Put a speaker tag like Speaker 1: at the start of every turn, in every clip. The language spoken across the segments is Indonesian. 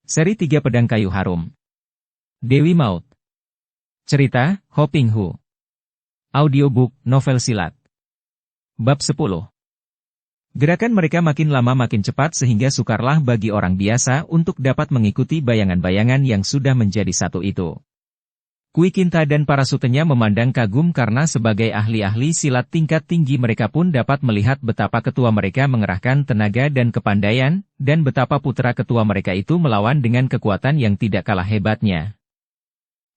Speaker 1: Seri 3 Pedang Kayu Harum. Dewi Maut. Cerita, Ho Ping Hu. Audiobook, novel silat. Bab 10. Gerakan mereka makin lama makin cepat sehingga sukarlah bagi orang biasa untuk dapat mengikuti bayangan-bayangan yang sudah menjadi satu itu. Kui Kinta dan para sutenya memandang kagum karena sebagai ahli-ahli silat tingkat tinggi mereka pun dapat melihat betapa ketua mereka mengerahkan tenaga dan kepandaian, dan betapa putra ketua mereka itu melawan dengan kekuatan yang tidak kalah hebatnya.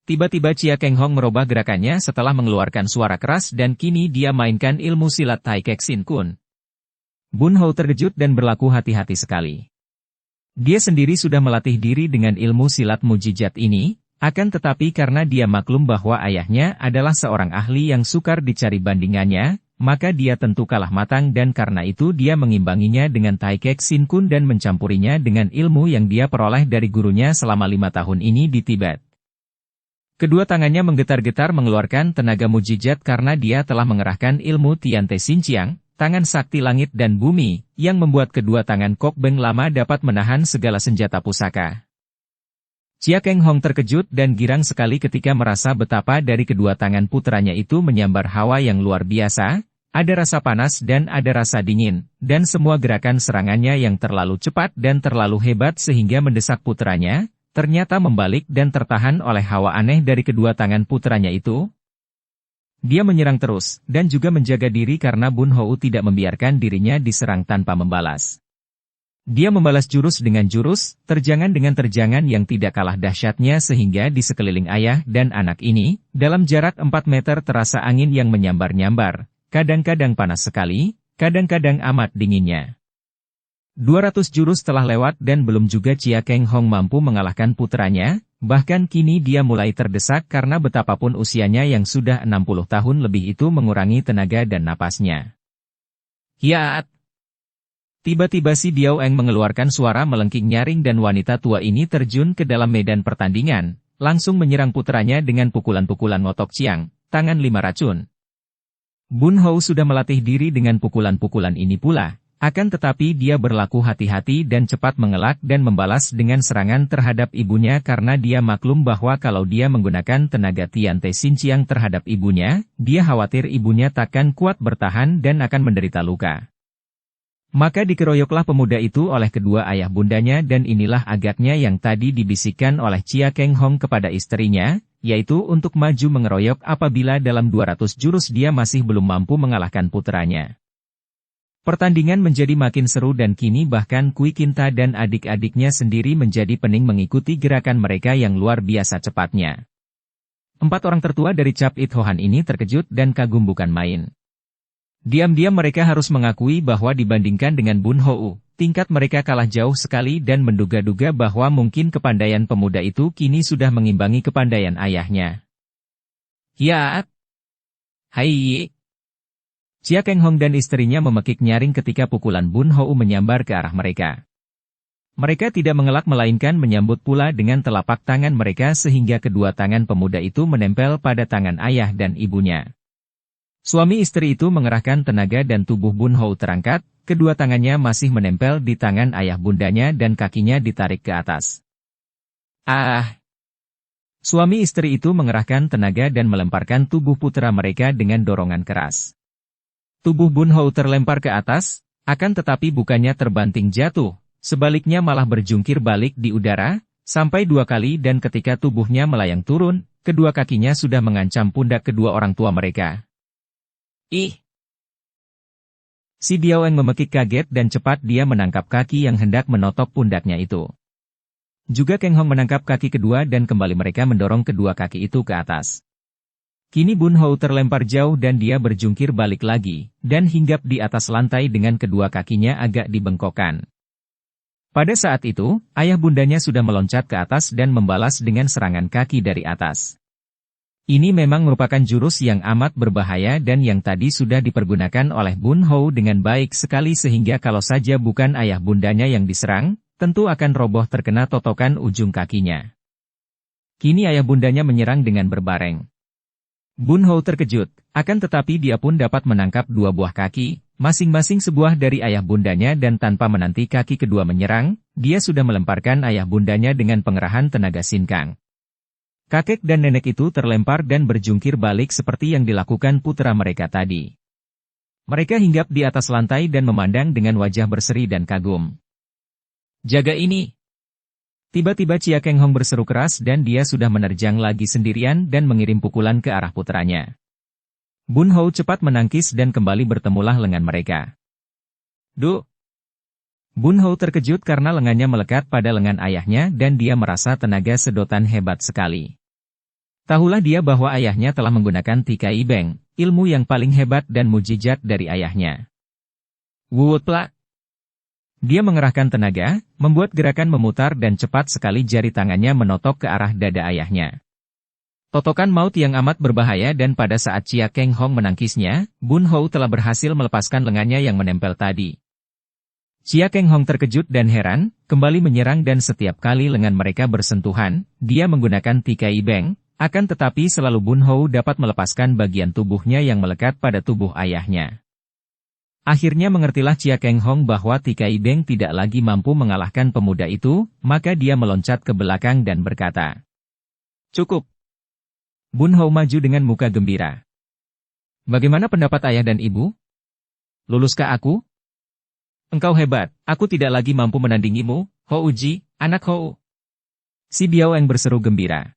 Speaker 1: Tiba-tiba Chia Keng Hong merubah gerakannya setelah mengeluarkan suara keras dan kini dia mainkan ilmu silat Tai Kek Sin Kun. Bun Hou terkejut dan berlaku hati-hati sekali. Dia sendiri sudah melatih diri dengan ilmu silat mujizat ini. Akan tetapi karena dia maklum bahwa ayahnya adalah seorang ahli yang sukar dicari bandingannya, maka dia tentu kalah matang dan karena itu dia mengimbanginya dengan Tai Kek Sin Kun dan mencampurinya dengan ilmu yang dia peroleh dari gurunya selama 5 tahun ini di Tibet. Kedua tangannya menggetar-getar mengeluarkan tenaga mujizat karena dia telah mengerahkan ilmu Tian Te Sin Chiang, tangan sakti langit dan bumi, yang membuat kedua tangan Kok Beng Lama dapat menahan segala senjata pusaka. Chia Keng Hong terkejut dan girang sekali ketika merasa betapa dari kedua tangan putranya itu menyambar hawa yang luar biasa, ada rasa panas dan ada rasa dingin, dan semua gerakan serangannya yang terlalu cepat dan terlalu hebat sehingga mendesak putranya, ternyata membalik dan tertahan oleh hawa aneh dari kedua tangan putranya itu. Dia menyerang terus, dan juga menjaga diri karena Bun Hou tidak membiarkan dirinya diserang tanpa membalas. Dia membalas jurus dengan jurus, terjangan dengan terjangan yang tidak kalah dahsyatnya sehingga di sekeliling ayah dan anak ini, dalam jarak 4 meter terasa angin yang menyambar-nyambar, kadang-kadang panas sekali, kadang-kadang amat dinginnya. 200 jurus telah lewat dan belum juga Chia Keng Hong mampu mengalahkan putranya, bahkan kini dia mulai terdesak karena betapapun usianya yang sudah 60 tahun lebih itu mengurangi tenaga dan napasnya. Hiat! Tiba-tiba si Biao Eng mengeluarkan suara melengking nyaring dan wanita tua ini terjun ke dalam medan pertandingan, langsung menyerang putranya dengan pukulan-pukulan ngotok ciang, tangan 5 racun. Bun Hou sudah melatih diri dengan pukulan-pukulan ini pula, akan tetapi dia berlaku hati-hati dan cepat mengelak dan membalas dengan serangan terhadap ibunya karena dia maklum bahwa kalau dia menggunakan tenaga Tian Te Sin Chiang terhadap ibunya, dia khawatir ibunya takkan kuat bertahan dan akan menderita luka. Maka dikeroyoklah pemuda itu oleh kedua ayah bundanya dan inilah agaknya yang tadi dibisikkan oleh Chia Keng Hong kepada istrinya, yaitu untuk maju mengeroyok apabila dalam 200 jurus dia masih belum mampu mengalahkan putranya. Pertandingan menjadi makin seru dan kini bahkan Kui Kinta dan adik-adiknya sendiri menjadi pening mengikuti gerakan mereka yang luar biasa cepatnya. 4 orang tertua dari Cap It Hohan ini terkejut dan kagum bukan main. Diam-diam mereka harus mengakui bahwa dibandingkan dengan Bun Hou, tingkat mereka kalah jauh sekali dan menduga-duga bahwa mungkin kepandaian pemuda itu kini sudah mengimbangi kepandaian ayahnya. Hiat! Hai! Chia Keng Hong dan istrinya memekik nyaring ketika pukulan Bun Hou menyambar ke arah mereka. Mereka tidak mengelak melainkan menyambut pula dengan telapak tangan mereka sehingga kedua tangan pemuda itu menempel pada tangan ayah dan ibunya. Suami istri itu mengerahkan tenaga dan tubuh Bun Hou terangkat, kedua tangannya masih menempel di tangan ayah bundanya dan kakinya ditarik ke atas. Ah! Suami istri itu mengerahkan tenaga dan melemparkan tubuh putra mereka dengan dorongan keras. Tubuh Bun Hou terlempar ke atas, akan tetapi bukannya terbanting jatuh, sebaliknya malah berjungkir balik di udara, sampai 2 kali dan ketika tubuhnya melayang turun, kedua kakinya sudah mengancam pundak kedua orang tua mereka. Ih! Si Biao Eng memekik kaget dan cepat dia menangkap kaki yang hendak menotok pundaknya itu. Juga Keng Hong menangkap kaki kedua dan kembali mereka mendorong kedua kaki itu ke atas. Kini Bun Hou terlempar jauh dan dia berjungkir balik lagi, dan hinggap di atas lantai dengan kedua kakinya agak dibengkokkan. Pada saat itu, ayah bundanya sudah meloncat ke atas dan membalas dengan serangan kaki dari atas. Ini memang merupakan jurus yang amat berbahaya dan yang tadi sudah dipergunakan oleh Bun Hou dengan baik sekali sehingga kalau saja bukan ayah bundanya yang diserang, tentu akan roboh terkena totokan ujung kakinya. Kini ayah bundanya menyerang dengan berbareng. Bun Hou terkejut, akan tetapi dia pun dapat menangkap dua buah kaki, masing-masing sebuah dari ayah bundanya dan tanpa menanti kaki kedua menyerang, dia sudah melemparkan ayah bundanya dengan pengerahan tenaga sinkang. Kakek dan nenek itu terlempar dan berjungkir balik seperti yang dilakukan putra mereka tadi. Mereka hinggap di atas lantai dan memandang dengan wajah berseri dan kagum. Jaga ini! Tiba-tiba Chia Keng Hong berseru keras dan dia sudah menerjang lagi sendirian dan mengirim pukulan ke arah putranya. Bun Hou cepat menangkis dan kembali bertemulah lengan mereka. Duh! Bun Hou terkejut karena lengannya melekat pada lengan ayahnya dan dia merasa tenaga sedotan hebat sekali. Tahulah dia bahwa ayahnya telah menggunakan Tikai Beng, ilmu yang paling hebat dan mujizat dari ayahnya. Wutplak! Dia mengerahkan tenaga, membuat gerakan memutar dan cepat sekali jari tangannya menotok ke arah dada ayahnya. Totokan maut yang amat berbahaya dan pada saat Chia Keng Hong menangkisnya, Bun Hou telah berhasil melepaskan lengannya yang menempel tadi. Chia Keng Hong terkejut dan heran, kembali menyerang dan setiap kali lengan mereka bersentuhan, dia menggunakan Tikai Beng, akan tetapi selalu Bun Hou dapat melepaskan bagian tubuhnya yang melekat pada tubuh ayahnya. Akhirnya mengertilah Chia Keng Hong bahwa Tikai Beng tidak lagi mampu mengalahkan pemuda itu, maka dia meloncat ke belakang dan berkata, "Cukup." Bun Hou maju dengan muka gembira. "Bagaimana pendapat ayah dan ibu? Luluskah aku?" "Engkau hebat, aku tidak lagi mampu menandingimu, Hou Uji, anak Hou." Si Biao Eng berseru gembira.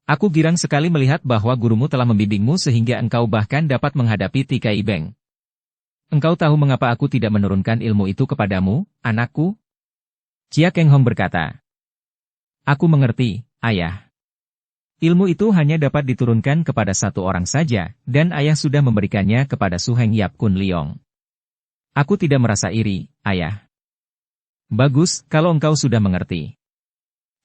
Speaker 1: "Aku girang sekali melihat bahwa gurumu telah membimbingmu sehingga engkau bahkan dapat menghadapi Tikai Beng. Engkau tahu mengapa aku tidak menurunkan ilmu itu kepadamu, anakku?" Chia Keng Hong berkata, "Aku mengerti, ayah. Ilmu itu hanya dapat diturunkan kepada satu orang saja, dan ayah sudah memberikannya kepada Su Heng Yap Kun Liong. Aku tidak merasa iri, ayah." "Bagus, kalau engkau sudah mengerti.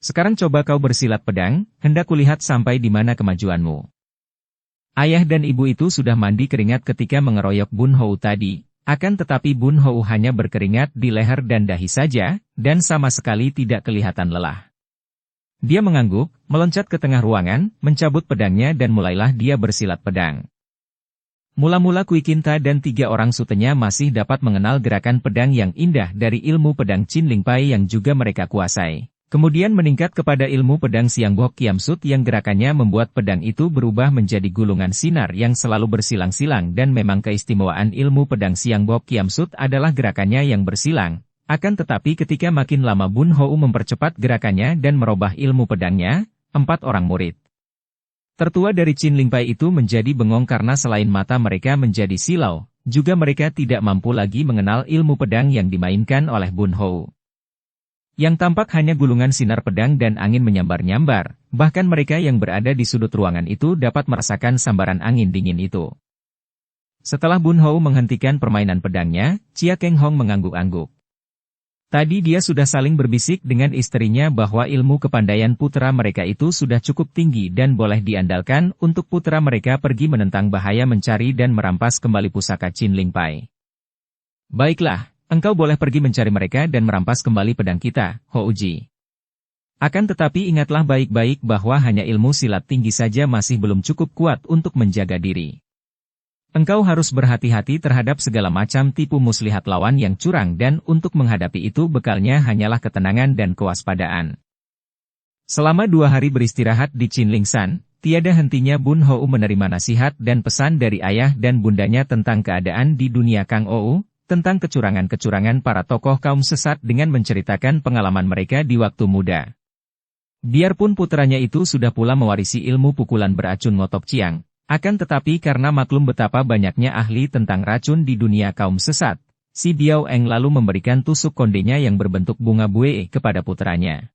Speaker 1: Sekarang coba kau bersilat pedang, hendak kulihat sampai di mana kemajuanmu." Ayah dan ibu itu sudah mandi keringat ketika mengeroyok Bun Hou tadi, akan tetapi Bun Hou hanya berkeringat di leher dan dahi saja, dan sama sekali tidak kelihatan lelah. Dia mengangguk, meloncat ke tengah ruangan, mencabut pedangnya dan mulailah dia bersilat pedang. Mula-mula Kui Kinta dan 3 orang sutenya masih dapat mengenal gerakan pedang yang indah dari ilmu pedang Chin Ling Pai yang juga mereka kuasai. Kemudian meningkat kepada ilmu pedang Siang Bok Kiam Sut yang gerakannya membuat pedang itu berubah menjadi gulungan sinar yang selalu bersilang-silang dan memang keistimewaan ilmu pedang Siang Bok Kiam Sut adalah gerakannya yang bersilang. Akan tetapi ketika makin lama Bun Hou mempercepat gerakannya dan merubah ilmu pedangnya, 4 orang murid tertua dari Chin Ling Pai itu menjadi bengong karena selain mata mereka menjadi silau, juga mereka tidak mampu lagi mengenal ilmu pedang yang dimainkan oleh Bun Hou. Yang tampak hanya gulungan sinar pedang dan angin menyambar-nyambar, bahkan mereka yang berada di sudut ruangan itu dapat merasakan sambaran angin dingin itu. Setelah Bun Hou menghentikan permainan pedangnya, Chia Keng Hong mengangguk-angguk. Tadi dia sudah saling berbisik dengan istrinya bahwa ilmu kepandaian putra mereka itu sudah cukup tinggi dan boleh diandalkan untuk putra mereka pergi menentang bahaya mencari dan merampas kembali pusaka Chin Ling Pai. "Baiklah. Engkau boleh pergi mencari mereka dan merampas kembali pedang kita, Hou Uji. Akan tetapi ingatlah baik-baik bahwa hanya ilmu silat tinggi saja masih belum cukup kuat untuk menjaga diri. Engkau harus berhati-hati terhadap segala macam tipu muslihat lawan yang curang dan untuk menghadapi itu bekalnya hanyalah ketenangan dan kewaspadaan." Selama 2 hari beristirahat di Chinling San, tiada hentinya Bun Hou menerima nasihat dan pesan dari ayah dan bundanya tentang keadaan di dunia Kang Ou, tentang kecurangan-kecurangan para tokoh kaum sesat dengan menceritakan pengalaman mereka di waktu muda. Biarpun putranya itu sudah pula mewarisi ilmu pukulan beracun ngotok ciang, akan tetapi karena maklum betapa banyaknya ahli tentang racun di dunia kaum sesat, si Biao Eng lalu memberikan tusuk kondenya yang berbentuk bunga bue kepada putranya.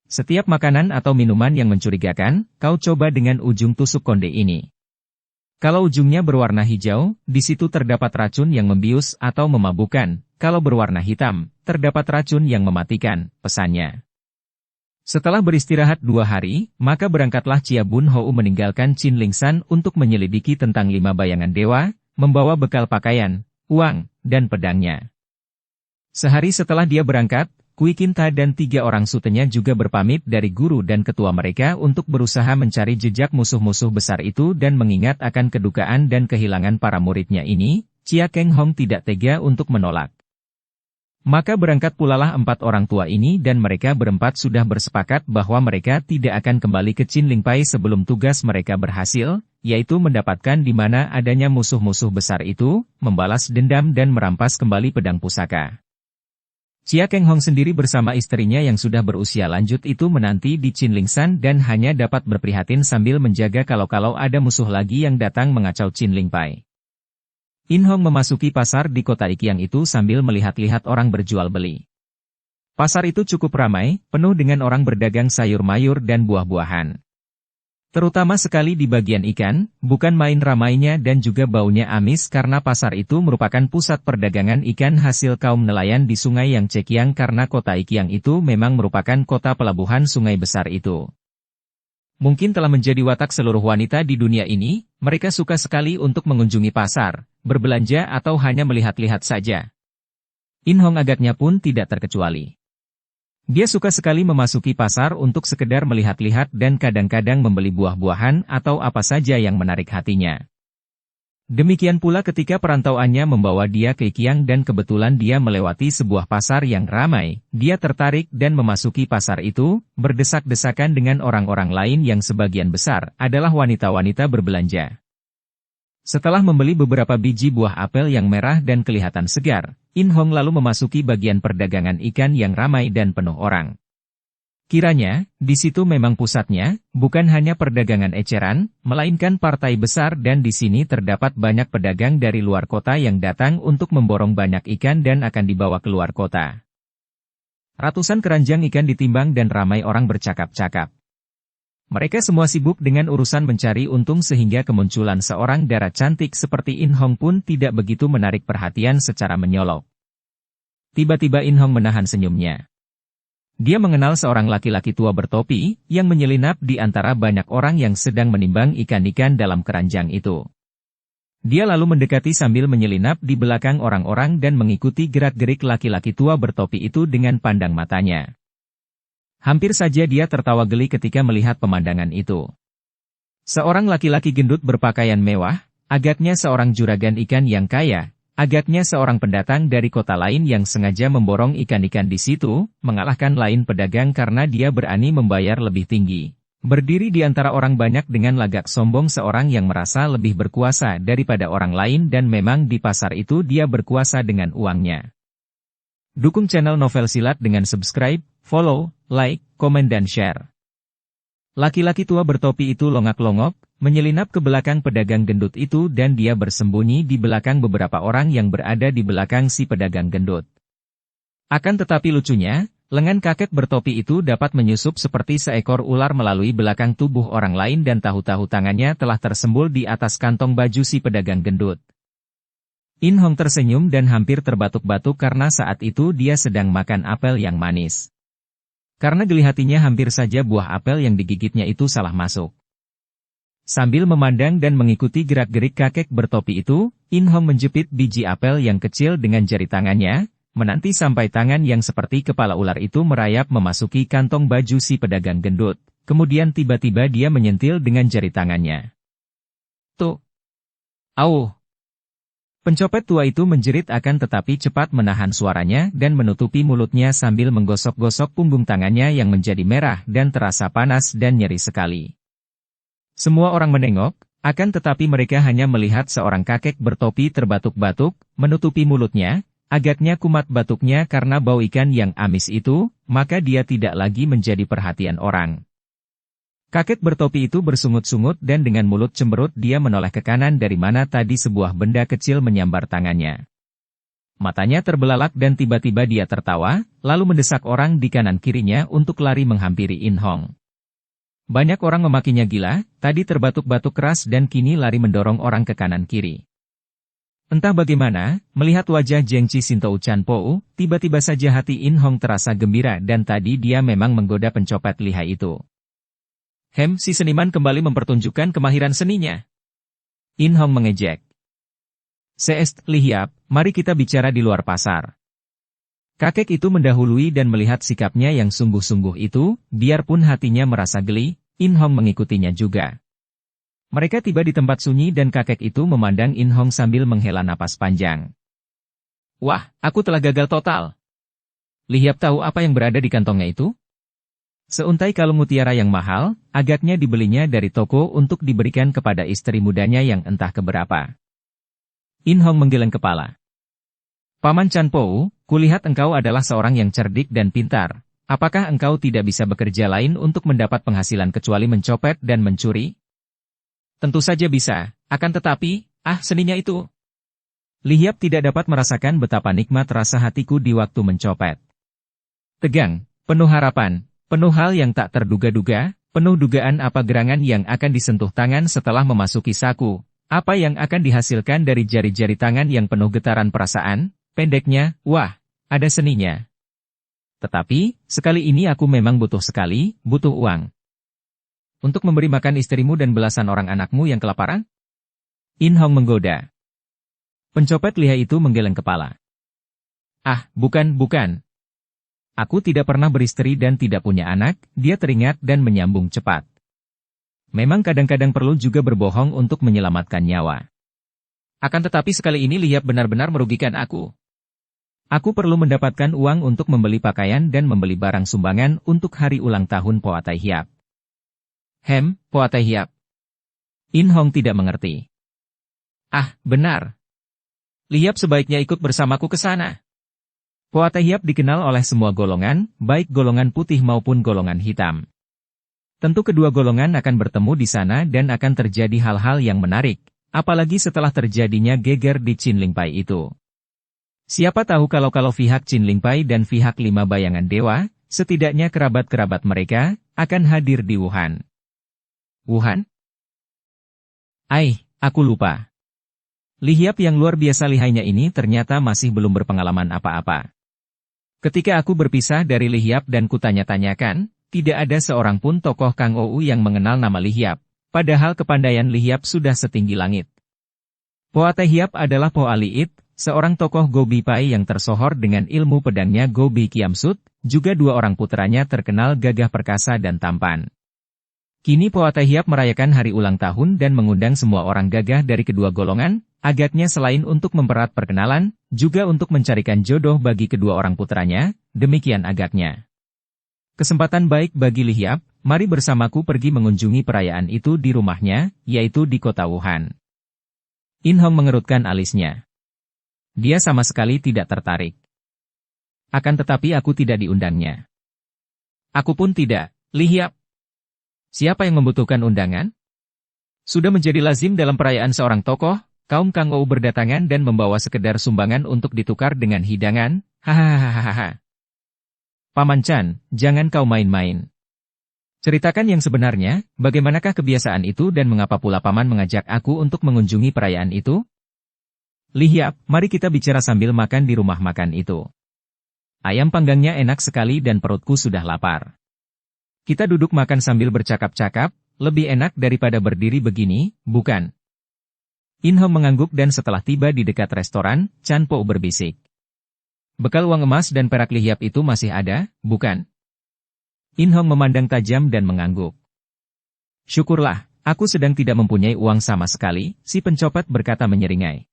Speaker 1: "Setiap makanan atau minuman yang mencurigakan, kau coba dengan ujung tusuk konde ini. Kalau ujungnya berwarna hijau, di situ terdapat racun yang membius atau memabukkan. Kalau berwarna hitam, terdapat racun yang mematikan," pesannya. Setelah beristirahat 2 hari, maka berangkatlah Chia Bun Hou meninggalkan Chin Ling San untuk menyelidiki tentang 5 bayangan dewa, membawa bekal pakaian, uang, dan pedangnya. Sehari setelah dia berangkat, Kui Kinta dan 3 orang sutenya juga berpamit dari guru dan ketua mereka untuk berusaha mencari jejak musuh-musuh besar itu dan mengingat akan kedukaan dan kehilangan para muridnya ini, Chia Keng Hong tidak tega untuk menolak. Maka berangkat pulalah 4 orang tua ini dan mereka berempat sudah bersepakat bahwa mereka tidak akan kembali ke Chin Ling Pai sebelum tugas mereka berhasil, yaitu mendapatkan di mana adanya musuh-musuh besar itu, membalas dendam dan merampas kembali pedang pusaka. Chia Keng Hong sendiri bersama istrinya yang sudah berusia lanjut itu menanti di Chinlingshan dan hanya dapat berprihatin sambil menjaga kalau-kalau ada musuh lagi yang datang mengacau Chin Ling Pai. In Hong memasuki pasar di kota Iqiang itu sambil melihat-lihat orang berjual beli. Pasar itu cukup ramai, penuh dengan orang berdagang sayur mayur dan buah-buahan. Terutama sekali di bagian ikan, bukan main ramainya dan juga baunya amis karena pasar itu merupakan pusat perdagangan ikan hasil kaum nelayan di sungai yang Cekiang karena kota Iqiang itu memang merupakan kota pelabuhan sungai besar itu. Mungkin telah menjadi watak seluruh wanita di dunia ini, mereka suka sekali untuk mengunjungi pasar, berbelanja atau hanya melihat-lihat saja. In Hong agaknya pun tidak terkecuali. Dia suka sekali memasuki pasar untuk sekedar melihat-lihat dan kadang-kadang membeli buah-buahan atau apa saja yang menarik hatinya. Demikian pula ketika perantauannya membawa dia ke Iqiang dan kebetulan dia melewati sebuah pasar yang ramai, dia tertarik dan memasuki pasar itu, berdesak-desakan dengan orang-orang lain yang sebagian besar adalah wanita-wanita berbelanja. Setelah membeli beberapa biji buah apel yang merah dan kelihatan segar, In Hong lalu memasuki bagian perdagangan ikan yang ramai dan penuh orang. Kiranya, di situ memang pusatnya, bukan hanya perdagangan eceran, melainkan partai besar dan di sini terdapat banyak pedagang dari luar kota yang datang untuk memborong banyak ikan dan akan dibawa keluar kota. Ratusan keranjang ikan ditimbang dan ramai orang bercakap-cakap. Mereka semua sibuk dengan urusan mencari untung sehingga kemunculan seorang dara cantik seperti In Hong pun tidak begitu menarik perhatian secara menyolok. Tiba-tiba In Hong menahan senyumnya. Dia mengenal seorang laki-laki tua bertopi, yang menyelinap di antara banyak orang yang sedang menimbang ikan-ikan dalam keranjang itu. Dia lalu mendekati sambil menyelinap di belakang orang-orang dan mengikuti gerak-gerik laki-laki tua bertopi itu dengan pandang matanya. Hampir saja dia tertawa geli ketika melihat pemandangan itu. Seorang laki-laki gendut berpakaian mewah, agaknya seorang juragan ikan yang kaya, agaknya seorang pendatang dari kota lain yang sengaja memborong ikan-ikan di situ, mengalahkan lain pedagang karena dia berani membayar lebih tinggi. Berdiri di antara orang banyak dengan lagak sombong seorang yang merasa lebih berkuasa daripada orang lain dan memang di pasar itu dia berkuasa dengan uangnya. Dukung channel Novel Silat dengan subscribe, follow, like, komen dan share. Laki-laki tua bertopi itu longak-longok, menyelinap ke belakang pedagang gendut itu dan dia bersembunyi di belakang beberapa orang yang berada di belakang si pedagang gendut. Akan tetapi lucunya, lengan kakek bertopi itu dapat menyusup seperti seekor ular melalui belakang tubuh orang lain dan tahu-tahu tangannya telah tersembul di atas kantong baju si pedagang gendut. In Hong tersenyum dan hampir terbatuk-batuk karena saat itu dia sedang makan apel yang manis. Karena geli hatinya hampir saja buah apel yang digigitnya itu salah masuk. Sambil memandang dan mengikuti gerak-gerik kakek bertopi itu, In Hong menjepit biji apel yang kecil dengan jari tangannya, menanti sampai tangan yang seperti kepala ular itu merayap memasuki kantong baju si pedagang gendut. Kemudian tiba-tiba dia menyentil dengan jari tangannya. Tuh! Auh! Pencopet tua itu menjerit akan tetapi cepat menahan suaranya dan menutupi mulutnya sambil menggosok-gosok punggung tangannya yang menjadi merah dan terasa panas dan nyeri sekali. Semua orang menengok, akan tetapi mereka hanya melihat seorang kakek bertopi terbatuk-batuk, menutupi mulutnya, agaknya kumat batuknya karena bau ikan yang amis itu, maka dia tidak lagi menjadi perhatian orang. Kakek bertopi itu bersungut-sungut dan dengan mulut cemberut dia menoleh ke kanan dari mana tadi sebuah benda kecil menyambar tangannya. Matanya terbelalak dan tiba-tiba dia tertawa, lalu mendesak orang di kanan kirinya untuk lari menghampiri In Hong. Banyak orang memakinya gila, tadi terbatuk-batuk keras dan kini lari mendorong orang ke kanan kiri. Entah bagaimana, melihat wajah Jengci Sintou Chan Pou, tiba-tiba saja hati In Hong terasa gembira dan tadi dia memang menggoda pencopet lihai itu. Si seniman kembali mempertunjukkan kemahiran seninya. In Hong mengejek. Seest, Li Hiap, mari kita bicara di luar pasar. Kakek itu mendahului dan melihat sikapnya yang sungguh-sungguh itu, biarpun hatinya merasa geli, In Hong mengikutinya juga. Mereka tiba di tempat sunyi dan kakek itu memandang In Hong sambil menghela napas panjang. Wah, aku telah gagal total. Li Hiap tahu apa yang berada di kantongnya itu? Seuntai kalung mutiara yang mahal, agaknya dibelinya dari toko untuk diberikan kepada istri mudanya yang entah keberapa. In Hong menggeleng kepala. Paman Chan Po, kulihat engkau adalah seorang yang cerdik dan pintar. Apakah engkau tidak bisa bekerja lain untuk mendapat penghasilan kecuali mencopet dan mencuri? Tentu saja bisa, akan tetapi, seninya itu. Li Hiap tidak dapat merasakan betapa nikmat rasa hatiku di waktu mencopet. Tegang, penuh harapan, penuh hal yang tak terduga-duga, penuh dugaan apa gerangan yang akan disentuh tangan setelah memasuki saku, apa yang akan dihasilkan dari jari-jari tangan yang penuh getaran perasaan, pendeknya, wah, ada seninya. Tetapi, sekali ini aku memang butuh sekali, butuh uang. Untuk memberi makan istrimu dan belasan orang anakmu yang kelaparan? In Hong menggoda. Pencopet lihai itu menggeleng kepala. Bukan. Aku tidak pernah beristri dan tidak punya anak, dia teringat dan menyambung cepat. Memang kadang-kadang perlu juga berbohong untuk menyelamatkan nyawa. Akan tetapi sekali ini Li Hiap benar-benar merugikan aku. Aku perlu mendapatkan uang untuk membeli pakaian dan membeli barang sumbangan untuk hari ulang tahun Poa Tai Hiap. Poa Tai Hiap. In Hong tidak mengerti. Benar. Li Hiap sebaiknya ikut bersamaku ke sana. Poa Tai Hiap dikenal oleh semua golongan, baik golongan putih maupun golongan hitam. Tentu kedua golongan akan bertemu di sana dan akan terjadi hal-hal yang menarik, apalagi setelah terjadinya geger di Chin Ling Pai itu. Siapa tahu kalau pihak Chin Ling Pai dan pihak 5 bayangan dewa, setidaknya kerabat-kerabat mereka, akan hadir di Wuhan. Wuhan? Aku lupa. Li Hiap yang luar biasa lihainya ini ternyata masih belum berpengalaman apa-apa. Ketika aku berpisah dari Li Hiap dan kutanya-tanyakan, tidak ada seorang pun tokoh Kang Ou yang mengenal nama Li Hiap, padahal kepandaian Li Hiap sudah setinggi langit. Poa Tai Hiap adalah Poa Liit, seorang tokoh Gobi Pai yang tersohor dengan ilmu pedangnya Gobi Kiam Sut, juga 2 orang putranya terkenal gagah perkasa dan tampan. Kini Poa Tai Hiap merayakan hari ulang tahun dan mengundang semua orang gagah dari kedua golongan, agaknya selain untuk mempererat perkenalan, juga untuk mencarikan jodoh bagi kedua orang putranya, demikian agaknya. Kesempatan baik bagi Li Hiap, mari bersamaku pergi mengunjungi perayaan itu di rumahnya, yaitu di kota Wuhan. In Hong mengerutkan alisnya. Dia sama sekali tidak tertarik. Akan tetapi aku tidak diundangnya. Aku pun tidak, Li Hiap. Siapa yang membutuhkan undangan? Sudah menjadi lazim dalam perayaan seorang tokoh, kaum Kang Ou berdatangan dan membawa sekedar sumbangan untuk ditukar dengan hidangan, hahaha. Paman Chan, jangan kau main-main. Ceritakan yang sebenarnya, bagaimanakah kebiasaan itu dan mengapa pula paman mengajak aku untuk mengunjungi perayaan itu? Li Hiap, mari kita bicara sambil makan di rumah makan itu. Ayam panggangnya enak sekali dan perutku sudah lapar. Kita duduk makan sambil bercakap-cakap, lebih enak daripada berdiri begini, bukan? In Hong mengangguk dan setelah tiba di dekat restoran, Chan Po berbisik. Bekal uang emas dan perak Li Hiap itu masih ada, bukan? In Hong memandang tajam dan mengangguk. Syukurlah, aku sedang tidak mempunyai uang sama sekali, si pencopet berkata menyeringai.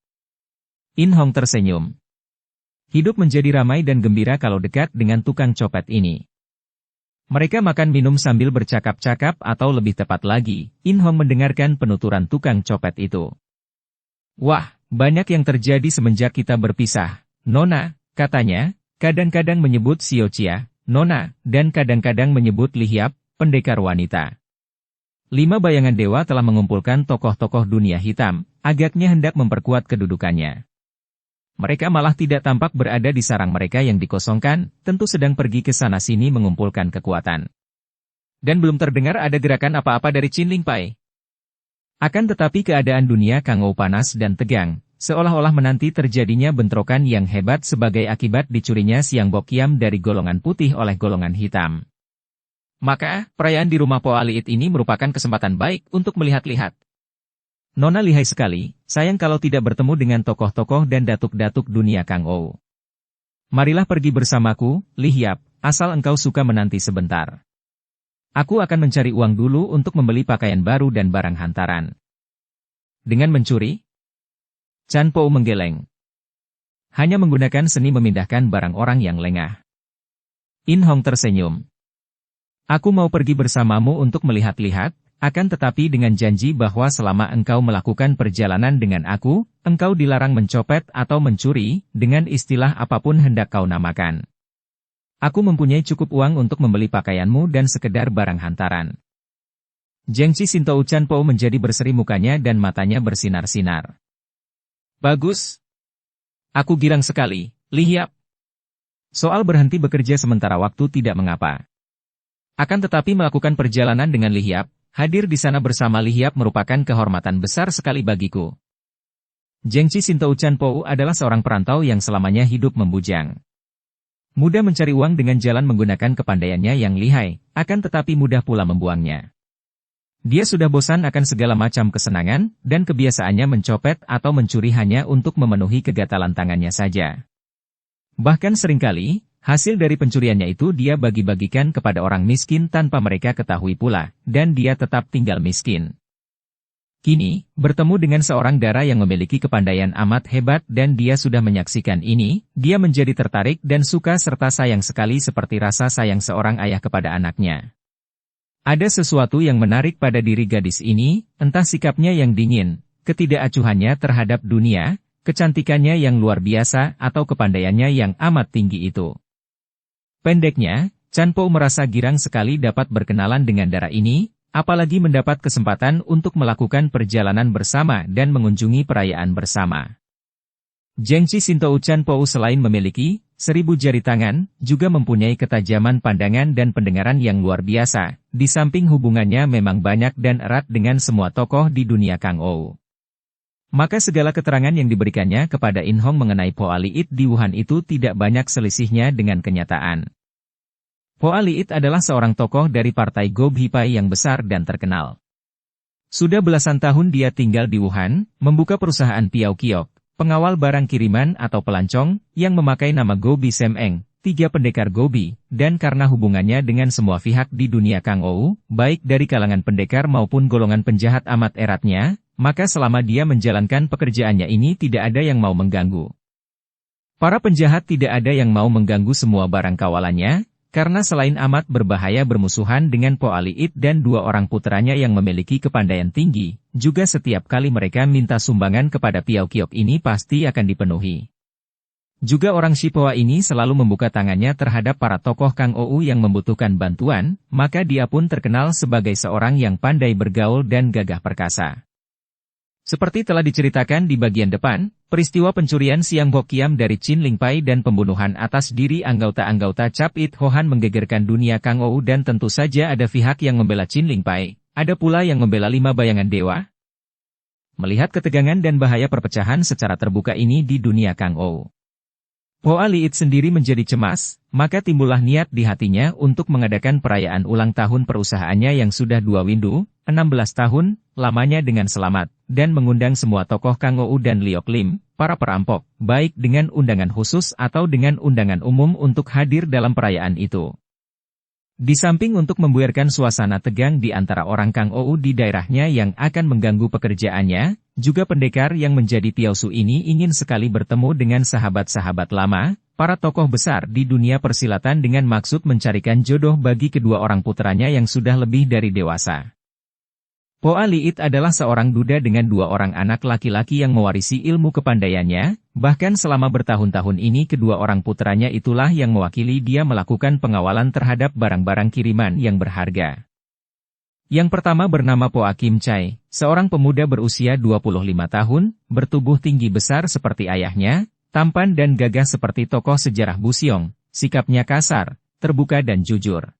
Speaker 1: In Hong tersenyum. Hidup menjadi ramai dan gembira kalau dekat dengan tukang copet ini. Mereka makan minum sambil bercakap-cakap atau lebih tepat lagi, In Hong mendengarkan penuturan tukang copet itu. Wah, banyak yang terjadi semenjak kita berpisah, Nona, katanya, kadang-kadang menyebut Xiao Chia, Nona, dan kadang-kadang menyebut Li Hiap, pendekar wanita. 5 bayangan dewa telah mengumpulkan tokoh-tokoh dunia hitam, agaknya hendak memperkuat kedudukannya. Mereka malah tidak tampak berada di sarang mereka yang dikosongkan, tentu sedang pergi ke sana-sini mengumpulkan kekuatan. Dan belum terdengar ada gerakan apa-apa dari Chin Ling Pai. Akan tetapi keadaan dunia Kang Ou panas dan tegang, seolah-olah menanti terjadinya bentrokan yang hebat sebagai akibat dicurinya Siang Bok Kiam dari golongan putih oleh golongan hitam. Maka, perayaan di rumah Poa Liit ini merupakan kesempatan baik untuk melihat-lihat. Nona lihai sekali, sayang kalau tidak bertemu dengan tokoh-tokoh dan datuk-datuk dunia Kang Ou. Marilah pergi bersamaku, Li Hiap, asal engkau suka menanti sebentar. Aku akan mencari uang dulu untuk membeli pakaian baru dan barang hantaran. Dengan mencuri? Chan Po menggeleng. Hanya menggunakan seni memindahkan barang orang yang lengah. In Hong tersenyum. Aku mau pergi bersamamu untuk melihat-lihat, akan tetapi dengan janji bahwa selama engkau melakukan perjalanan dengan aku, engkau dilarang mencopet atau mencuri, dengan istilah apapun hendak kau namakan. Aku mempunyai cukup uang untuk membeli pakaianmu dan sekedar barang hantaran. Jengci Sintou Chan Po menjadi berseri mukanya dan matanya bersinar-sinar. Bagus. Aku girang sekali, Li Hiap. Soal berhenti bekerja sementara waktu tidak mengapa. Akan tetapi melakukan perjalanan dengan Li Hiap, hadir di sana bersama Li Hiap merupakan kehormatan besar sekali bagiku. Jengci Sintou Chan Po adalah seorang perantau yang selamanya hidup membujang. Mudah mencari uang dengan jalan menggunakan kepandaiannya yang lihai, akan tetapi mudah pula membuangnya. Dia sudah bosan akan segala macam kesenangan, dan kebiasaannya mencopet atau mencuri hanya untuk memenuhi kegatalan tangannya saja. Bahkan seringkali, hasil dari pencuriannya itu dia bagi-bagikan kepada orang miskin tanpa mereka ketahui pula, dan dia tetap tinggal miskin. Kini, bertemu dengan seorang dara yang memiliki kepandaian amat hebat dan dia sudah menyaksikan ini, dia menjadi tertarik dan suka serta sayang sekali seperti rasa sayang seorang ayah kepada anaknya. Ada sesuatu yang menarik pada diri gadis ini, entah sikapnya yang dingin, ketidakacuhannya terhadap dunia, kecantikannya yang luar biasa atau kepandaiannya yang amat tinggi itu. Pendeknya, Chan Po merasa girang sekali dapat berkenalan dengan dara ini, apalagi mendapat kesempatan untuk melakukan perjalanan bersama dan mengunjungi perayaan bersama. Jengci Sintou Chan Po selain memiliki 1000 jari tangan, juga mempunyai ketajaman pandangan dan pendengaran yang luar biasa, di samping hubungannya memang banyak dan erat dengan semua tokoh di dunia Kang Ou. Maka segala keterangan yang diberikannya kepada In Hong mengenai Po Liit di Wuhan itu tidak banyak selisihnya dengan kenyataan. Po Liit adalah seorang tokoh dari partai Gobhipai yang besar dan terkenal. Sudah belasan tahun dia tinggal di Wuhan, membuka perusahaan Piao Kiok, pengawal barang kiriman atau pelancong, yang memakai nama Gobi Semeng, 3 pendekar Gobi, dan karena hubungannya dengan semua pihak di dunia Kang Ou, baik dari kalangan pendekar maupun golongan penjahat amat eratnya, maka selama dia menjalankan pekerjaannya ini tidak ada yang mau mengganggu. Para penjahat tidak ada yang mau mengganggu semua barang kawalannya, karena selain amat berbahaya bermusuhan dengan Po Liit dan 2 orang putranya yang memiliki kepandaian tinggi, juga setiap kali mereka minta sumbangan kepada Piao Kiok ini pasti akan dipenuhi. Juga orang Shipoa ini selalu membuka tangannya terhadap para tokoh Kang Ou yang membutuhkan bantuan, maka dia pun terkenal sebagai seorang yang pandai bergaul dan gagah perkasa. Seperti telah diceritakan di bagian depan, peristiwa pencurian Siang Bok Kiam dari Chin Ling Pai dan pembunuhan atas diri anggota-anggota Cap It Hohan menggegerkan dunia Kang Ou dan tentu saja ada pihak yang membela Chin Ling Pai, ada pula yang membela 5 bayangan dewa. Melihat ketegangan dan bahaya perpecahan secara terbuka ini di dunia Kang Ou, Po Liit sendiri menjadi cemas, maka timbullah niat di hatinya untuk mengadakan perayaan ulang tahun perusahaannya yang sudah 2 windu, 16 tahun, lamanya dengan selamat, dan mengundang semua tokoh Kang Ou dan Liok Lim, para perampok, baik dengan undangan khusus atau dengan undangan umum untuk hadir dalam perayaan itu. Di samping untuk membuarkan suasana tegang di antara orang Kang Ou di daerahnya yang akan mengganggu pekerjaannya, juga pendekar yang menjadi Piausu ini ingin sekali bertemu dengan sahabat-sahabat lama, para tokoh besar di dunia persilatan dengan maksud mencarikan jodoh bagi kedua orang putranya yang sudah lebih dari dewasa. Po Liit adalah seorang duda dengan 2 orang anak laki-laki yang mewarisi ilmu kepandaiannya, bahkan selama bertahun-tahun ini kedua orang putranya itulah yang mewakili dia melakukan pengawalan terhadap barang-barang kiriman yang berharga. Yang pertama bernama Po Kim Chai, seorang pemuda berusia 25 tahun, bertubuh tinggi besar seperti ayahnya, tampan dan gagah seperti tokoh sejarah Busyong, sikapnya kasar, terbuka dan jujur.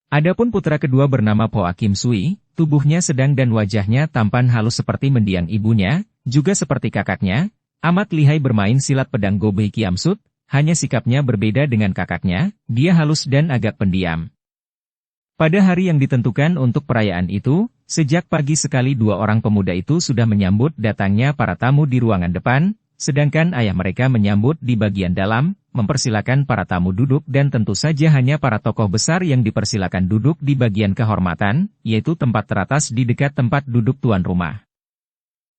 Speaker 1: Adapun putra kedua bernama Po Kim Sui, tubuhnya sedang dan wajahnya tampan halus seperti mendiang ibunya, juga seperti kakaknya, amat lihai bermain silat pedang Gobei Kiamsut, hanya sikapnya berbeda dengan kakaknya, dia halus dan agak pendiam. Pada hari yang ditentukan untuk perayaan itu, sejak pagi sekali 2 orang pemuda itu sudah menyambut datangnya para tamu di ruangan depan, sedangkan ayah mereka menyambut di bagian dalam, mempersilakan para tamu duduk dan tentu saja hanya para tokoh besar yang dipersilakan duduk di bagian kehormatan, yaitu tempat teratas di dekat tempat duduk tuan rumah.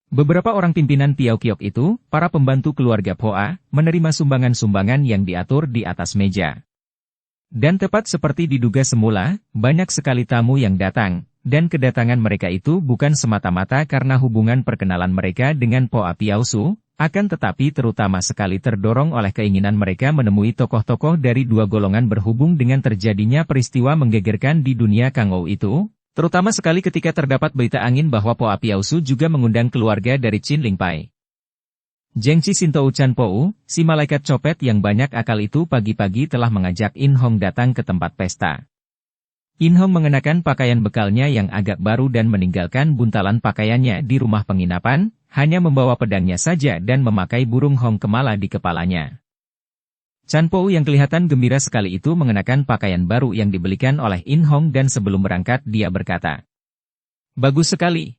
Speaker 1: Beberapa orang pimpinan Piao Kiok itu, para pembantu keluarga Poa, menerima sumbangan-sumbangan yang diatur di atas meja. Dan tepat seperti diduga semula, banyak sekali tamu yang datang, dan kedatangan mereka itu bukan semata-mata karena hubungan perkenalan mereka dengan Poa Piausu, akan tetapi terutama sekali terdorong oleh keinginan mereka menemui tokoh-tokoh dari dua golongan berhubung dengan terjadinya peristiwa menggegerkan di dunia Kangou itu, terutama sekali ketika terdapat berita angin bahwa Poa Piausu juga mengundang keluarga dari Chin Ling Pai. Jengci Sintou Chan Pou, si malaikat copet yang banyak akal itu pagi-pagi telah mengajak In Hong datang ke tempat pesta. In Hong mengenakan pakaian bekalnya yang agak baru dan meninggalkan buntalan pakaiannya di rumah penginapan, hanya membawa pedangnya saja dan memakai burung hong kemala di kepalanya. Chan Pou yang kelihatan gembira sekali itu mengenakan pakaian baru yang dibelikan oleh In Hong dan sebelum berangkat dia berkata, "Bagus sekali.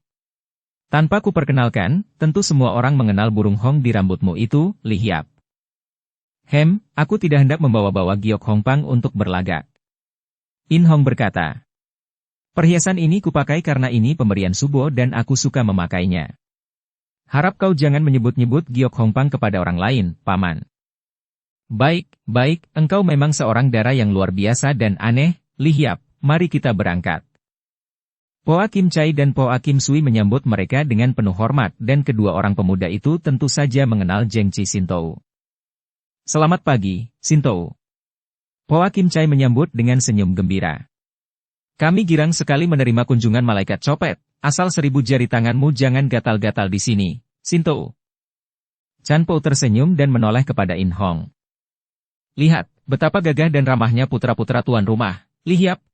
Speaker 1: Tanpa ku perkenalkan, tentu semua orang mengenal burung hong di rambutmu itu, Li Hiap. Aku tidak hendak membawa-bawa giok Hong Pang untuk berlagak." In Hong berkata, "Perhiasan ini kupakai karena ini pemberian Subo dan aku suka memakainya. Harap kau jangan menyebut-nyebut giok Hong Pang kepada orang lain, Paman." Baik, engkau memang seorang dara yang luar biasa dan aneh, Li Hiap, mari kita berangkat." Poa Kim Chai dan Poa Kim Sui menyambut mereka dengan penuh hormat dan kedua orang pemuda itu tentu saja mengenal Jengci Sintou. "Selamat pagi, Sintou." Poa Kim Chai menyambut dengan senyum gembira. "Kami girang sekali menerima kunjungan malaikat copet, asal 1000 jari tanganmu jangan gatal-gatal di sini, Sintou." Chan Po tersenyum dan menoleh kepada In Hong. "Lihat, betapa gagah dan ramahnya putra-putra tuan rumah, Li Hiap."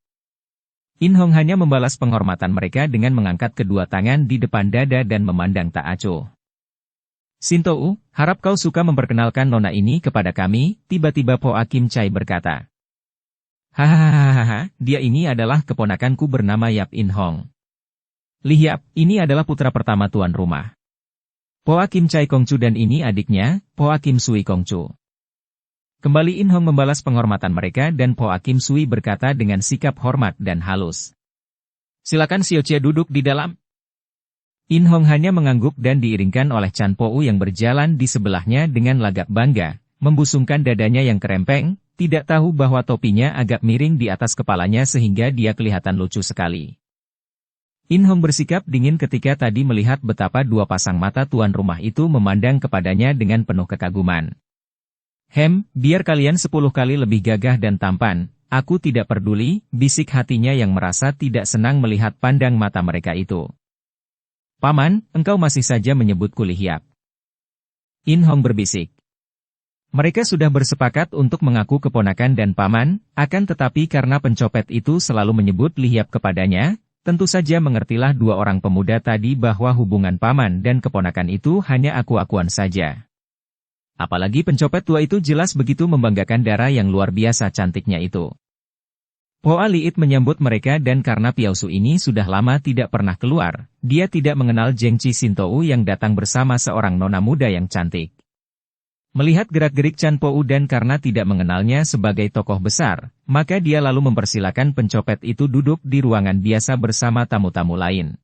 Speaker 1: In Hong hanya membalas penghormatan mereka dengan mengangkat kedua tangan di depan dada dan memandang tak acuh. "Sintou, harap kau suka memperkenalkan nona ini kepada kami," tiba-tiba Poa Kim Chai berkata. "Hahaha, dia ini adalah keponakanku bernama Yap In Hong. Li Hiap, ini adalah putra pertama tuan rumah. Poa Kim Chai Kongcu dan ini adiknya, Poa Kim Sui Kongcu." Kembali In Hong membalas penghormatan mereka dan Poa Kim Sui berkata dengan sikap hormat dan halus, "Silakan Xiao Jie duduk di dalam." In Hong hanya mengangguk dan diiringkan oleh Chan Pou yang berjalan di sebelahnya dengan lagak bangga, membusungkan dadanya yang kerempeng, tidak tahu bahwa topinya agak miring di atas kepalanya sehingga dia kelihatan lucu sekali. In Hong bersikap dingin ketika tadi melihat betapa dua pasang mata tuan rumah itu memandang kepadanya dengan penuh kekaguman. Biar kalian 10 kali lebih gagah dan tampan, aku tidak peduli," bisik hatinya yang merasa tidak senang melihat pandang mata mereka itu. "Paman, engkau masih saja menyebutku Li Hiap." In Hong berbisik. Mereka sudah bersepakat untuk mengaku keponakan dan paman, akan tetapi karena pencopet itu selalu menyebut Li Hiap kepadanya, tentu saja mengertilah dua orang pemuda tadi bahwa hubungan paman dan keponakan itu hanya aku-akuan saja. Apalagi pencopet tua itu jelas begitu membanggakan dara yang luar biasa cantiknya itu. Poa Liit menyambut mereka dan karena Piausu ini sudah lama tidak pernah keluar, dia tidak mengenal Jengci Sintou yang datang bersama seorang nona muda yang cantik. Melihat gerak-gerik Chan Pou dan karena tidak mengenalnya sebagai tokoh besar, maka dia lalu mempersilakan pencopet itu duduk di ruangan biasa bersama tamu-tamu lain.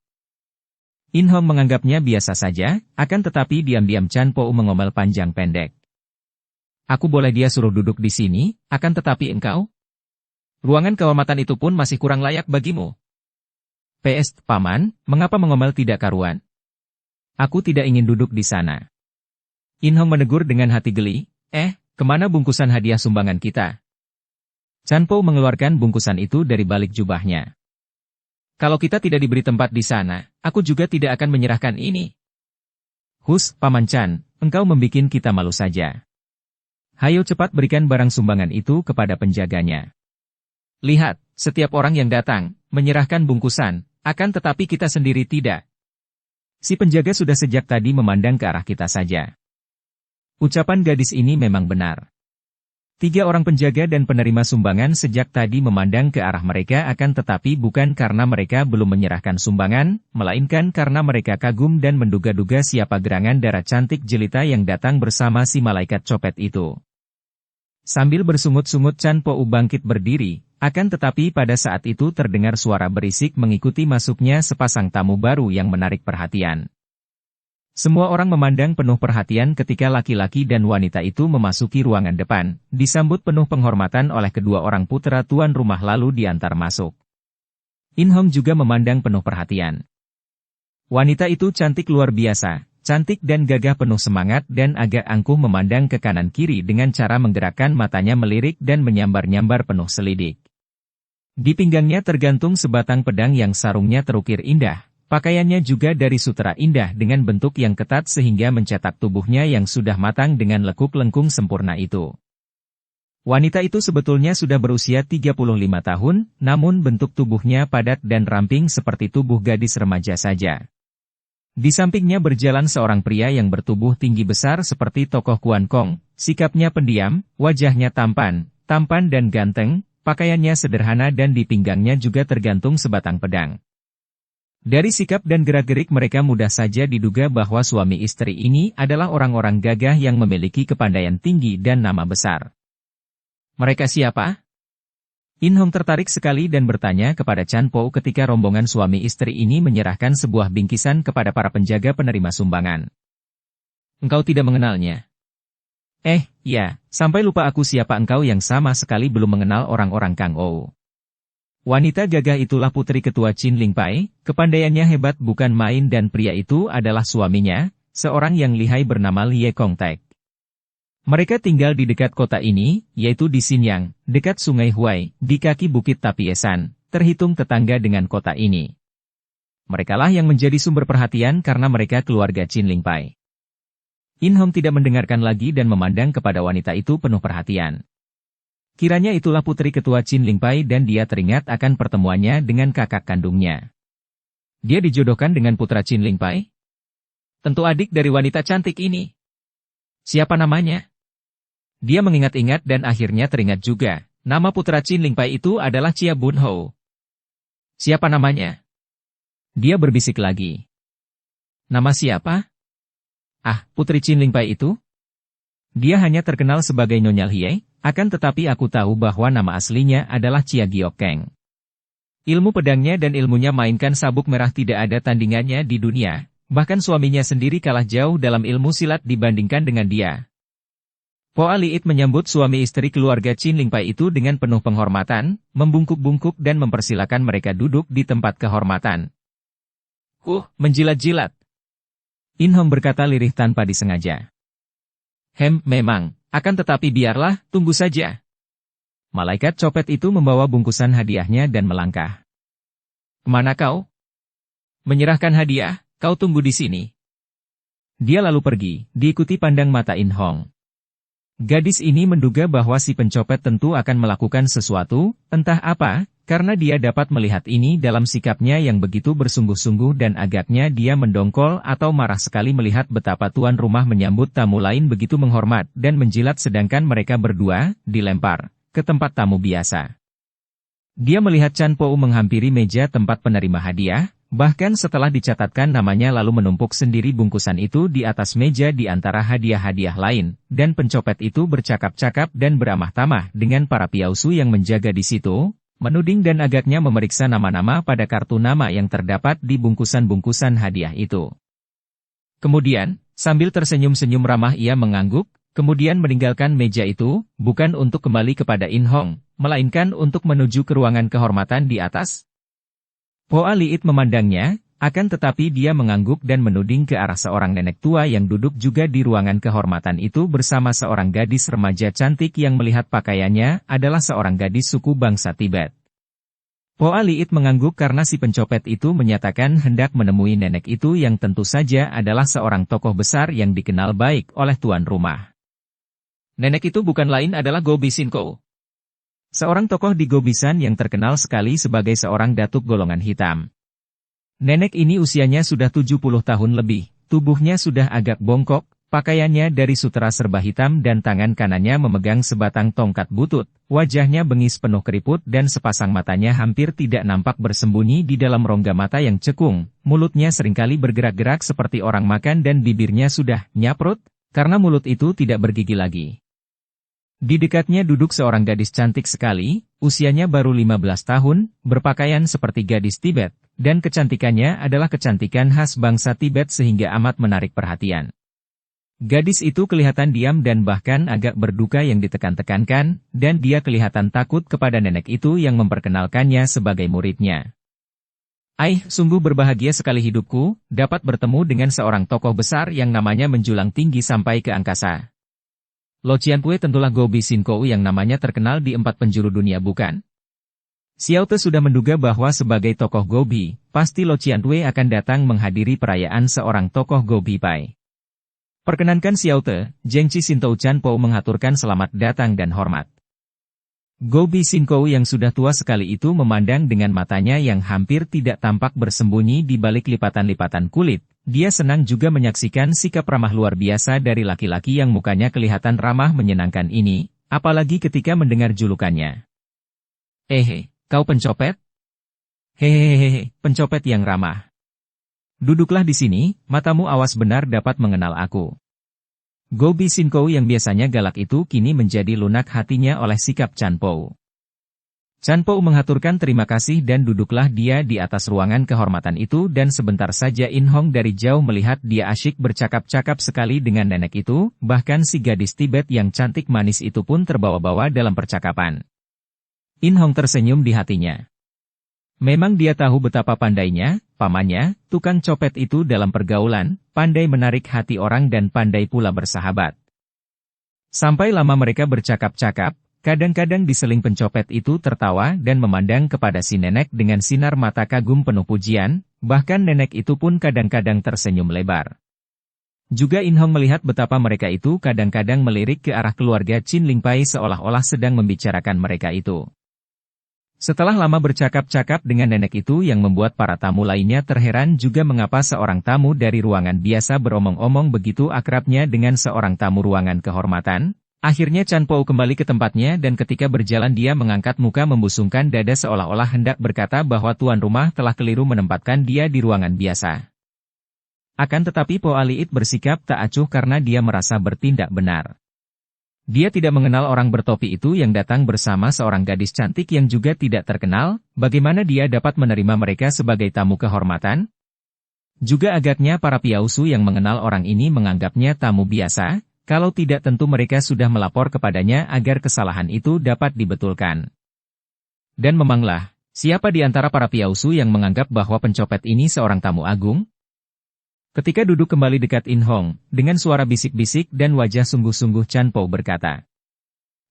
Speaker 1: In Hong menganggapnya biasa saja, akan tetapi diam-diam Chan Pou mengomel panjang pendek. "Aku boleh dia suruh duduk di sini, akan tetapi engkau? Ruangan kehormatan itu pun masih kurang layak bagimu." "PS, Paman, mengapa mengomel tidak karuan? Aku tidak ingin duduk di sana." In Hong menegur dengan hati geli, kemana bungkusan hadiah sumbangan kita?" Chan Pou mengeluarkan bungkusan itu dari balik jubahnya. "Kalau kita tidak diberi tempat di sana, aku juga tidak akan menyerahkan ini." "Hus, Paman Chan, engkau membikin kita malu saja. Hayo cepat berikan barang sumbangan itu kepada penjaganya. Lihat, setiap orang yang datang, menyerahkan bungkusan, akan tetapi kita sendiri tidak." Si penjaga sudah sejak tadi memandang ke arah kita saja. Ucapan gadis ini memang benar. Tiga orang penjaga dan penerima sumbangan sejak tadi memandang ke arah mereka akan tetapi bukan karena mereka belum menyerahkan sumbangan, melainkan karena mereka kagum dan menduga-duga siapa gerangan darah cantik jelita yang datang bersama si malaikat copet itu. Sambil bersungut-sungut Chan Po bangkit berdiri, akan tetapi pada saat itu terdengar suara berisik mengikuti masuknya sepasang tamu baru yang menarik perhatian. Semua orang memandang penuh perhatian ketika laki-laki dan wanita itu memasuki ruangan depan, disambut penuh penghormatan oleh kedua orang putra tuan rumah lalu diantar masuk. In Hong juga memandang penuh perhatian. Wanita itu cantik luar biasa, cantik dan gagah penuh semangat dan agak angkuh memandang ke kanan kiri dengan cara menggerakkan matanya melirik dan menyambar-nyambar penuh selidik. Di pinggangnya tergantung sebatang pedang yang sarungnya terukir indah. Pakaiannya juga dari sutera indah dengan bentuk yang ketat sehingga mencetak tubuhnya yang sudah matang dengan lekuk lengkung sempurna itu. Wanita itu sebetulnya sudah berusia 35 tahun, namun bentuk tubuhnya padat dan ramping seperti tubuh gadis remaja saja. Di sampingnya berjalan seorang pria yang bertubuh tinggi besar seperti tokoh Kuan Kong, sikapnya pendiam, wajahnya tampan dan ganteng, pakaiannya sederhana dan di pinggangnya juga tergantung sebatang pedang. Dari sikap dan gerak-gerik mereka mudah saja diduga bahwa suami istri ini adalah orang-orang gagah yang memiliki kepandaian tinggi dan nama besar. Mereka siapa? In Hong tertarik sekali dan bertanya kepada Chan Po ketika rombongan suami istri ini menyerahkan sebuah bingkisan kepada para penjaga penerima sumbangan. Engkau tidak mengenalnya? Ya, sampai lupa aku siapa engkau yang sama sekali belum mengenal orang-orang Kang Ou. Wanita gagah itulah putri ketua Chin Ling Pai, kepandaiannya hebat bukan main dan pria itu adalah suaminya, seorang yang lihai bernama Lie Kong Tek. Mereka tinggal di dekat kota ini, yaitu di Xinyang, dekat Sungai Huai, di kaki Bukit Tapiesan, terhitung tetangga dengan kota ini. Merekalah yang menjadi sumber perhatian karena mereka keluarga Chin Ling Pai. In Hong tidak mendengarkan lagi dan memandang kepada wanita itu penuh perhatian. Kiranya itulah putri ketua Chin Ling Pai dan dia teringat akan pertemuannya dengan kakak kandungnya. Dia dijodohkan dengan putra Chin Ling Pai? Tentu adik dari wanita cantik ini. Siapa namanya? Dia mengingat-ingat dan akhirnya teringat juga, nama putra Chin Ling Pai itu adalah Chia Bun Ho. Siapa namanya? Dia berbisik lagi. Nama siapa? Putri Chin Ling Pai itu? Dia hanya terkenal sebagai Nyonya Hiei. Akan tetapi aku tahu bahwa nama aslinya adalah Chia Giok Keng. Ilmu pedangnya dan ilmunya mainkan sabuk merah tidak ada tandingannya di dunia, bahkan suaminya sendiri kalah jauh dalam ilmu silat dibandingkan dengan dia. Poa Liit menyambut suami istri keluarga Chin Ling Pai itu dengan penuh penghormatan, membungkuk-bungkuk dan mempersilakan mereka duduk di tempat kehormatan. Menjilat-jilat. In Hong berkata lirih tanpa disengaja. Memang. Akan tetapi biarlah, tunggu saja. Malaikat copet itu membawa bungkusan hadiahnya dan melangkah. Kemana kau? Menyerahkan hadiah, kau tunggu di sini. Dia lalu pergi, diikuti pandang mata In Hong. Gadis ini menduga bahwa si pencopet tentu akan melakukan sesuatu, entah apa, karena dia dapat melihat ini dalam sikapnya yang begitu bersungguh-sungguh dan agaknya dia mendongkol atau marah sekali melihat betapa tuan rumah menyambut tamu lain begitu menghormat dan menjilat sedangkan mereka berdua dilempar ke tempat tamu biasa. Dia melihat Chan Po menghampiri meja tempat penerima hadiah, bahkan setelah dicatatkan namanya lalu menumpuk sendiri bungkusan itu di atas meja di antara hadiah-hadiah lain, dan pencopet itu bercakap-cakap dan beramah tamah dengan para piausu yang menjaga di situ, menuding dan agaknya memeriksa nama-nama pada kartu nama yang terdapat di bungkusan-bungkusan hadiah itu. Kemudian, sambil tersenyum-senyum ramah ia mengangguk, kemudian meninggalkan meja itu, bukan untuk kembali kepada In Hong, melainkan untuk menuju ke ruangan kehormatan di atas. Poa Liit memandangnya, akan tetapi dia mengangguk dan menuding ke arah seorang nenek tua yang duduk juga di ruangan kehormatan itu bersama seorang gadis remaja cantik yang melihat pakaiannya adalah seorang gadis suku bangsa Tibet. Poa Liit mengangguk karena si pencopet itu menyatakan hendak menemui nenek itu yang tentu saja adalah seorang tokoh besar yang dikenal baik oleh tuan rumah. Nenek itu bukan lain adalah Go Bisinko. Seorang tokoh di Gobisan yang terkenal sekali sebagai seorang datuk golongan hitam. Nenek ini usianya sudah 70 tahun lebih, tubuhnya sudah agak bongkok, Pakaiannya dari sutera serba hitam dan tangan kanannya memegang sebatang tongkat butut, wajahnya bengis penuh keriput dan sepasang matanya hampir tidak nampak bersembunyi di dalam rongga mata yang cekung, mulutnya seringkali bergerak-gerak seperti orang makan dan bibirnya sudah nyaprut, karena mulut itu tidak bergigi lagi. Di dekatnya duduk seorang gadis cantik sekali, usianya baru 15 tahun, berpakaian seperti gadis Tibet, dan kecantikannya adalah kecantikan khas bangsa Tibet sehingga amat menarik perhatian. Gadis itu kelihatan diam dan bahkan agak berduka yang ditekan-tekankan, dan dia kelihatan takut kepada nenek itu yang memperkenalkannya sebagai muridnya. Sungguh berbahagia sekali hidupku, dapat bertemu dengan seorang tokoh besar yang namanya menjulang tinggi sampai ke angkasa. Lo Qianpue tentulah Gobi Sinkou yang namanya terkenal di 4 penjuru dunia bukan? Xiao Te sudah menduga bahwa sebagai tokoh Gobi, pasti Lo Qianpue akan datang menghadiri perayaan seorang tokoh Gobi Pai. Perkenankan Xiao Te, Zhengqi Sintou Chanpo mengaturkan selamat datang dan hormat. Gobi Sinkou yang sudah tua sekali itu memandang dengan matanya yang hampir tidak tampak bersembunyi di balik lipatan-lipatan kulit. Dia senang juga menyaksikan sikap ramah luar biasa dari laki-laki yang mukanya kelihatan ramah menyenangkan ini, apalagi ketika mendengar julukannya. Kau pencopet? Hehehehe, pencopet yang ramah. Duduklah di sini, matamu awas benar dapat mengenal aku. Gobi Sinkou yang biasanya galak itu kini menjadi lunak hatinya oleh sikap Chanpo. Chanpo mengaturkan terima kasih dan duduklah dia di atas ruangan kehormatan itu dan sebentar saja In Hong dari jauh melihat dia asyik bercakap-cakap sekali dengan nenek itu, bahkan si gadis Tibet yang cantik manis itu pun terbawa-bawa dalam percakapan. In Hong tersenyum di hatinya. Memang dia tahu betapa pandainya, pamannya, tukang copet itu dalam pergaulan, pandai menarik hati orang dan pandai pula bersahabat. Sampai lama mereka bercakap-cakap, kadang-kadang diseling pencopet itu tertawa dan memandang kepada si nenek dengan sinar mata kagum penuh pujian, bahkan nenek itu pun kadang-kadang tersenyum lebar. Juga In Hong melihat betapa mereka itu kadang-kadang melirik ke arah keluarga Qin Lingpai seolah-olah sedang membicarakan mereka itu. Setelah lama bercakap-cakap dengan nenek itu yang membuat para tamu lainnya terheran juga mengapa seorang tamu dari ruangan biasa beromong-omong begitu akrabnya dengan seorang tamu ruangan kehormatan. Akhirnya Chanpo kembali ke tempatnya dan ketika berjalan dia mengangkat muka membusungkan dada seolah-olah hendak berkata bahwa tuan rumah telah keliru menempatkan dia di ruangan biasa. Akan tetapi Po Aliit bersikap tak acuh karena dia merasa bertindak benar. Dia tidak mengenal orang bertopi itu yang datang bersama seorang gadis cantik yang juga tidak terkenal, bagaimana dia dapat menerima mereka sebagai tamu kehormatan? Juga agaknya para piausu yang mengenal orang ini menganggapnya tamu biasa, kalau tidak tentu mereka sudah melapor kepadanya agar kesalahan itu dapat dibetulkan. Dan memanglah, siapa di antara para piausu yang menganggap bahwa pencopet ini seorang tamu agung? Ketika duduk kembali dekat In Hong, dengan suara bisik-bisik dan wajah sungguh-sungguh Chanpo berkata,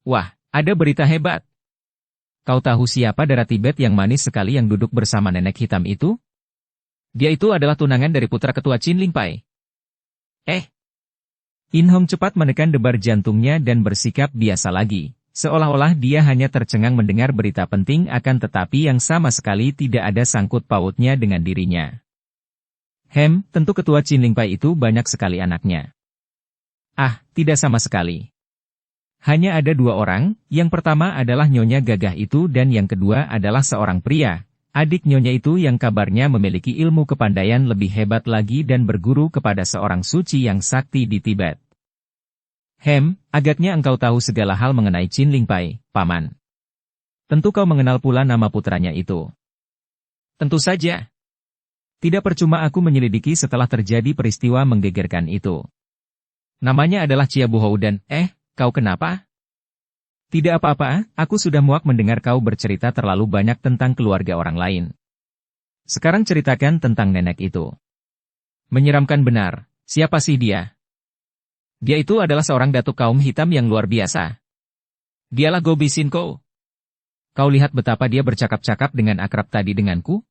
Speaker 1: "Wah, ada berita hebat. Kau tahu siapa darah Tibet yang manis sekali yang duduk bersama nenek hitam itu? Dia itu adalah tunangan dari putra ketua Qin Lingpai." In Hong cepat menekan debar jantungnya dan bersikap biasa lagi, seolah-olah dia hanya tercengang mendengar berita penting akan tetapi yang sama sekali tidak ada sangkut pautnya dengan dirinya. Tentu ketua Qin Lingpai itu banyak sekali anaknya. Tidak sama sekali. Hanya ada 2 orang, yang pertama adalah Nyonya Gagah itu dan yang kedua adalah seorang pria, adik Nyonya itu yang kabarnya memiliki ilmu kepandaian lebih hebat lagi dan berguru kepada seorang suci yang sakti di Tibet. Agaknya engkau tahu segala hal mengenai Qin Lingpai, Paman. Tentu kau mengenal pula nama putranya itu. Tentu saja. Tidak percuma aku menyelidiki setelah terjadi peristiwa menggegerkan itu. Namanya adalah Chia Buhou dan, kau kenapa? Tidak apa-apa, aku sudah muak mendengar kau bercerita terlalu banyak tentang keluarga orang lain. Sekarang ceritakan tentang nenek itu. Menyeramkan benar, siapa sih dia? Dia itu adalah seorang datuk kaum hitam yang luar biasa. Dialah Gobi Sinkou. Kau lihat betapa dia bercakap-cakap dengan akrab tadi denganku?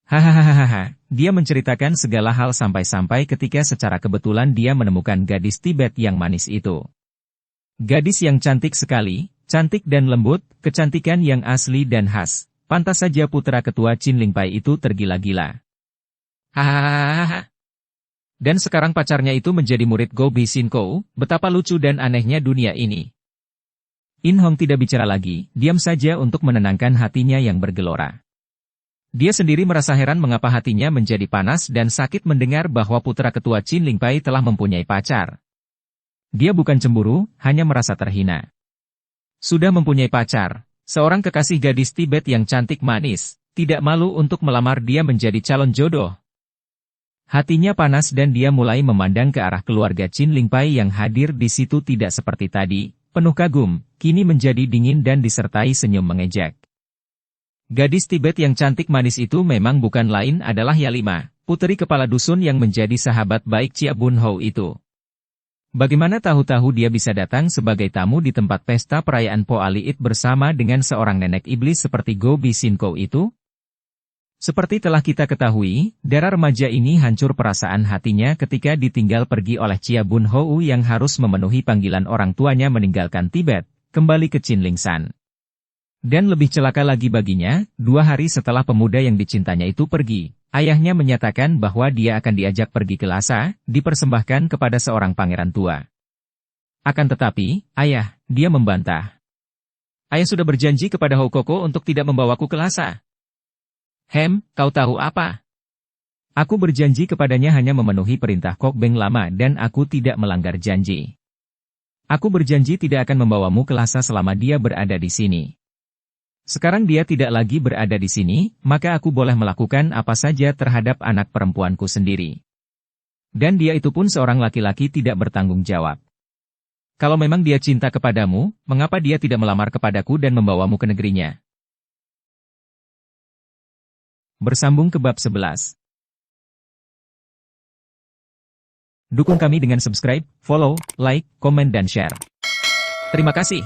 Speaker 1: Hahaha, dia menceritakan segala hal sampai-sampai ketika secara kebetulan dia menemukan gadis Tibet yang manis itu. Gadis yang cantik sekali, cantik dan lembut, kecantikan yang asli dan khas. Pantas saja putra ketua Qin Lingpai itu tergila-gila. Hahaha. Dan sekarang pacarnya itu menjadi murid Go Bi Sin Ko, betapa lucu dan anehnya dunia ini. In Hong tidak bicara lagi, diam saja untuk menenangkan hatinya yang bergelora. Dia sendiri merasa heran mengapa hatinya menjadi panas dan sakit mendengar bahwa putra ketua Qin Lingpai telah mempunyai pacar. Dia bukan cemburu, hanya merasa terhina. Sudah mempunyai pacar, seorang kekasih gadis Tibet yang cantik manis, tidak malu untuk melamar dia menjadi calon jodoh. Hatinya panas dan dia mulai memandang ke arah keluarga Qin Lingpai yang hadir di situ tidak seperti tadi, penuh kagum, kini menjadi dingin dan disertai senyum mengejek. Gadis Tibet yang cantik manis itu memang bukan lain adalah Yalima, puteri kepala dusun yang menjadi sahabat baik Chia Bun Hou itu. Bagaimana tahu-tahu dia bisa datang sebagai tamu di tempat pesta perayaan Po Aliit bersama dengan seorang nenek iblis seperti Go Bi Sin Ko itu? Seperti telah kita ketahui, darah remaja ini hancur perasaan hatinya ketika ditinggal pergi oleh Chia Bun Hou yang harus memenuhi panggilan orang tuanya meninggalkan Tibet, kembali ke Qinlingshan. Dan lebih celaka lagi baginya, 2 hari setelah pemuda yang dicintanya itu pergi, ayahnya menyatakan bahwa dia akan diajak pergi ke Lhasa, dipersembahkan kepada seorang pangeran tua. Akan tetapi, ayah, dia membantah. Ayah sudah berjanji kepada Hou Koko untuk tidak membawaku ke Lhasa. Kau tahu apa? Aku berjanji kepadanya hanya memenuhi perintah Kok Beng Lama dan aku tidak melanggar janji. Aku berjanji tidak akan membawamu ke Lhasa selama dia berada di sini. Sekarang dia tidak lagi berada di sini, maka aku boleh melakukan apa saja terhadap anak perempuanku sendiri. Dan dia itu pun seorang laki-laki tidak bertanggung jawab. Kalau memang dia cinta kepadamu, mengapa dia tidak melamar kepadaku dan membawamu ke negerinya? Bersambung ke bab 11. Dukung kami dengan subscribe, follow, like, komen dan share. Terima kasih.